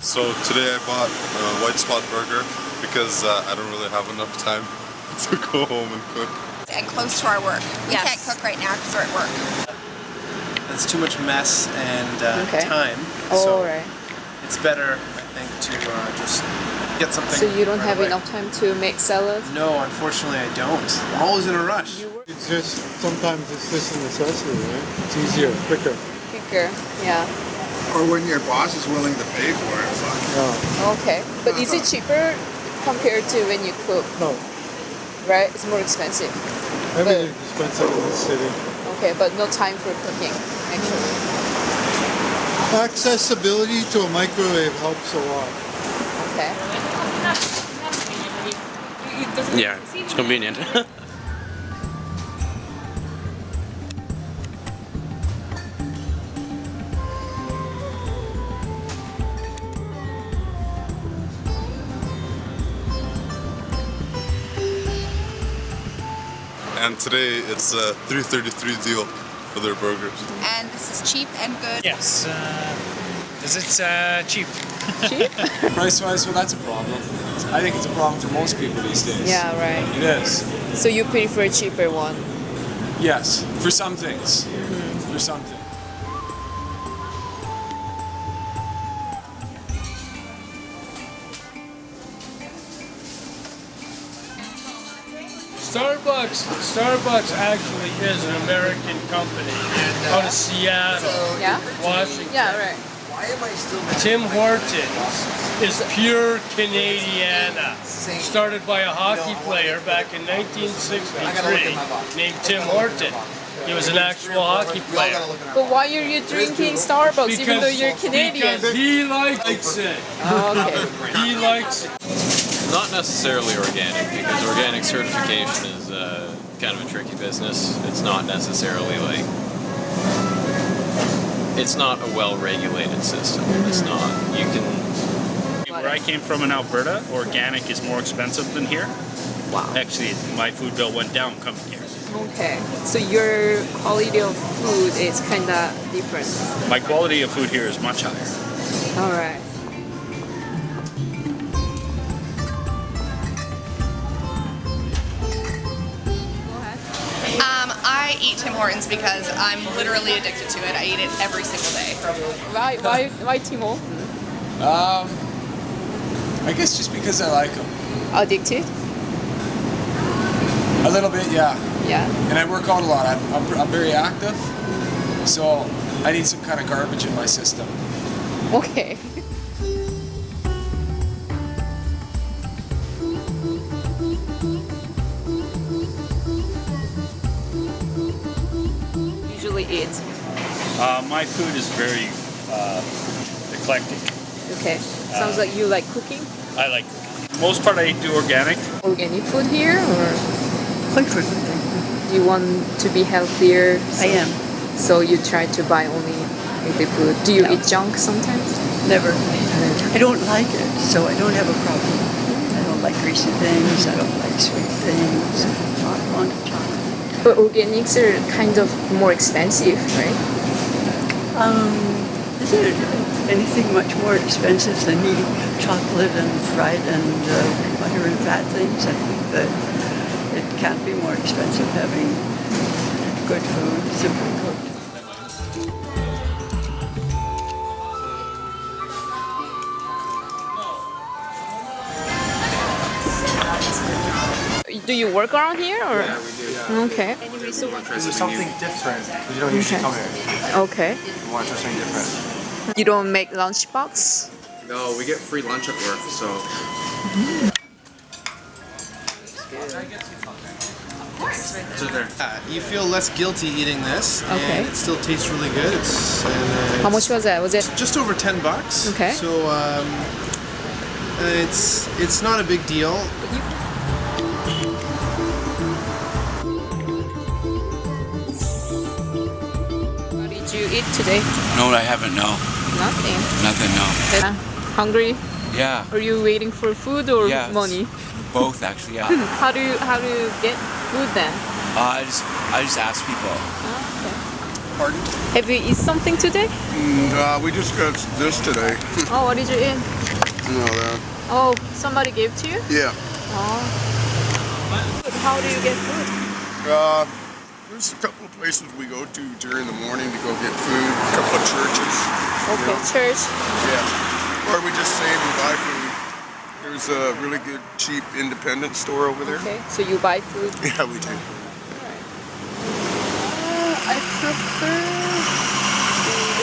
So today I bought a white spot burger because I don't really have enough time to go home and cook. And close to our work. We can't cook right now because we're at work. It's too much mess and time. Oh, so right. it's better, I think, to just get something. So you don't have away. enough time to make salad? No, unfortunately I don't. I'm always in a rush. It's just, sometimes it's just a necessity, right? It's easier, quicker. Quicker, yeah. Or when your boss is willing to pay for it. Fuck. Yeah. Okay. But is it cheaper compared to when you cook? No, Right? It's more expensive. everything's expensive in this city. Okay, but no time for cooking, actually. Accessibility to a microwave helps a lot. Okay. Yeah, it's convenient. And today it's a $3.33 deal for their burgers. And this is cheap and good. Yes, because it's cheap. Cheap? Price-wise, well, that's a problem. I think it's a problem for most people these days. Yeah, right. It is. So you prefer a cheaper one? Yes, for some things. For some things. Starbucks actually is an American company out of Seattle, Yeah? Washington. Yeah, right. Tim Hortons is pure Canadiana. Started by a hockey player back in 1963 named Tim Horton. He was an actual hockey player. But why are you drinking Starbucks even though you're Canadian? Because he likes it. Oh, okay. He likes it. Not necessarily organic, because organic certification is kind of a tricky business. It's not necessarily like, it's not a well-regulated system. It's not, you can... Where I came from in Alberta, organic is more expensive than here. Wow. Actually, my food bill went down coming here. Okay. So your quality of food is kind of different. My quality of food here is much higher. All right. I eat Tim Hortons because I'm literally addicted to it. I eat it every single day. Why Timo? I guess just because I like them. Addicted? A little bit, yeah. Yeah. And I work out a lot. I'm very active, so I need some kind of garbage in my system. Okay. Usually eat. My food is very eclectic. Okay. Sounds like you like cooking. I like cooking. Most part I do organic. Organic food here, or Quite frequently. do you want to be healthier? I am. So you try to buy only healthy food. Do you eat junk sometimes? Never. I don't like it, so I don't have a problem. I don't like greasy things. I don't like sweet things. Not fond of chocolate. But organics are kind of more expensive, right? Is there anything much more expensive than eating chocolate and fried and butter and fat things? I think that it can't be more expensive having good food, simply cooked. Do you work around here, or? Yeah, we do. Yeah. Okay. This is something different. You don't usually come here. Okay. You want something different. You don't make lunchbox? No, we get free lunch at work, so... You feel less guilty eating this, Okay. and it still tastes really good. How much was that? Was it? Just over $10. Okay. So it's not a big deal. What did you eat today? No, I haven't, no. Nothing. Nothing, no. Hungry? Yeah, Are you waiting for food or Yes. money? both actually, yeah. How do you get food then? I just ask people. Oh, okay. Pardon? Have you eaten something today? We just got this today. Oh, what did you eat? No, that. Oh, somebody gave to you? Yeah. Oh. How do you get food? There's a couple of places we go to during the morning to go get food. A couple of churches. Okay, church. Yeah. Or we just save and buy food. There's a really good, cheap, independent store over there. Okay, so you buy food? Yeah, we do. I prefer food.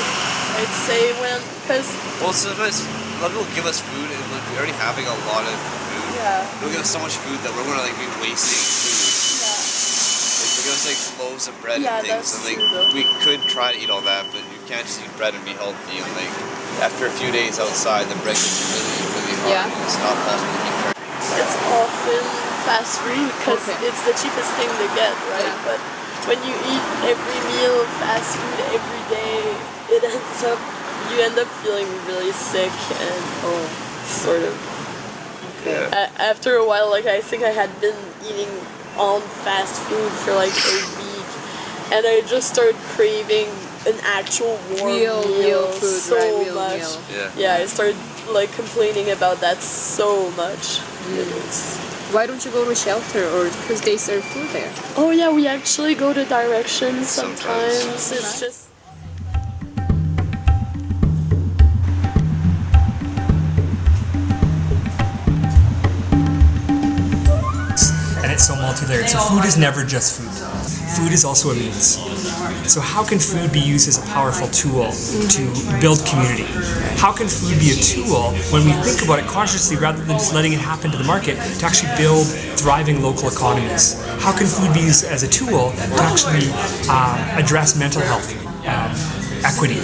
I'd say because sometimes a lot of people give us food and like, we're already having a lot of food. Yeah. They'll give us so much food that we're gonna like be wasting food. Yeah. Like they give us like loaves of bread and things, and like we could try to eat all that, but you can't just eat bread and be healthy. And like after a few days outside, the bread gets really hard. And it's not possible to keep track. It's often fast food because it's the cheapest thing to get, right? Yeah. But when you eat every meal fast food every day, you end up feeling really sick and sort of. After a while, like I think I had been eating on fast food for like a week, and I just started craving an actual warm meal food, so right? much. Meal. Yeah, I started like complaining about that so much. Why don't you go to shelter or because they serve food there? Oh yeah, we actually go to directions sometimes. It's just. And it's so multi-layered. So food is never just food. Food is also a means. So how can food be used as a powerful tool to build community? How can food be a tool when we think about it consciously rather than just letting it happen to the market to actually build thriving local economies? How can food be used as a tool to actually address mental health, equity,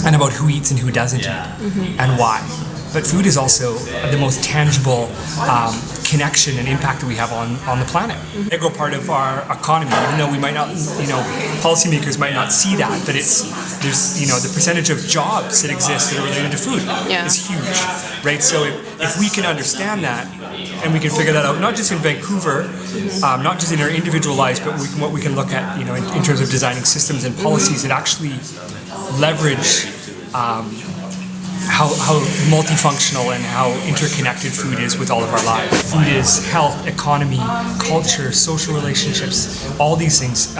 and about who eats and who doesn't eat, and why? But food is also the most tangible connection and impact that we have on the planet. Integral part of our economy, even though we might not, policymakers might not see that, but there's the percentage of jobs that exist that are related to food is huge, right? So if we can understand that and we can figure that out, not just in Vancouver, not just in our individual lives, but what we can look at, in terms of designing systems and policies that actually leverage how multifunctional and how interconnected food is with all of our lives. Food is health, economy, culture, social relationships, all these things,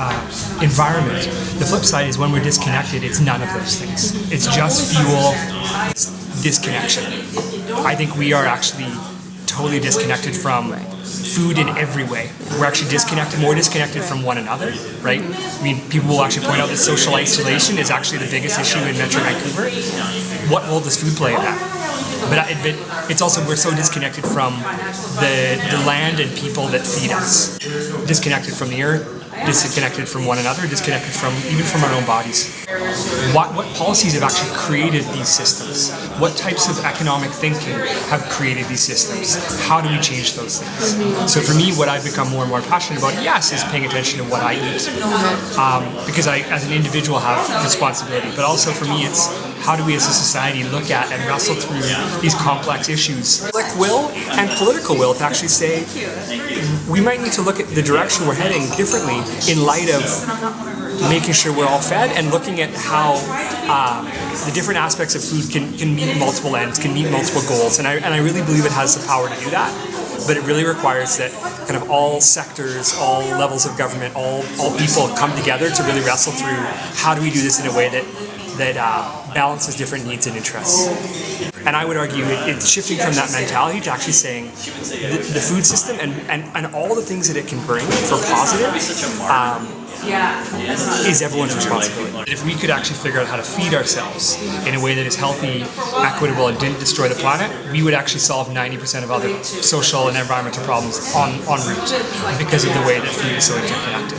environment. The flip side is when we're disconnected, it's none of those things. It's just fuel, disconnection. I think we are actually totally disconnected from food in every way. We're actually more disconnected from one another, right? I mean, people will actually point out that social isolation is actually the biggest issue in Metro Vancouver. What role does food play in that? But it's also, we're so disconnected from the land and people that feed us. Disconnected from the earth, disconnected from one another, disconnected even from our own bodies. What policies have actually created these systems? What types of economic thinking have created these systems? How do we change those things? So for me, what I've become more and more passionate about, is paying attention to what I eat. Because I, as an individual, have responsibility. But also for me, it's how do we as a society look at and wrestle through these complex issues? Public will and political will to actually say, we might need to look at the direction we're heading differently in light of making sure we're all fed and looking at how the different aspects of food can meet multiple ends, can meet multiple goals. And I really believe it has the power to do that. But it really requires that kind of all sectors, all levels of government, all people come together to really wrestle through how do we do this in a way that balances different needs and interests. And I would argue it's shifting from that mentality to actually saying the food system and all the things that it can bring for positive is everyone's responsibility. If we could actually figure out how to feed ourselves in a way that is healthy, equitable, and didn't destroy the planet, we would actually solve 90% of other social and environmental problems en route because of the way that food is so interconnected.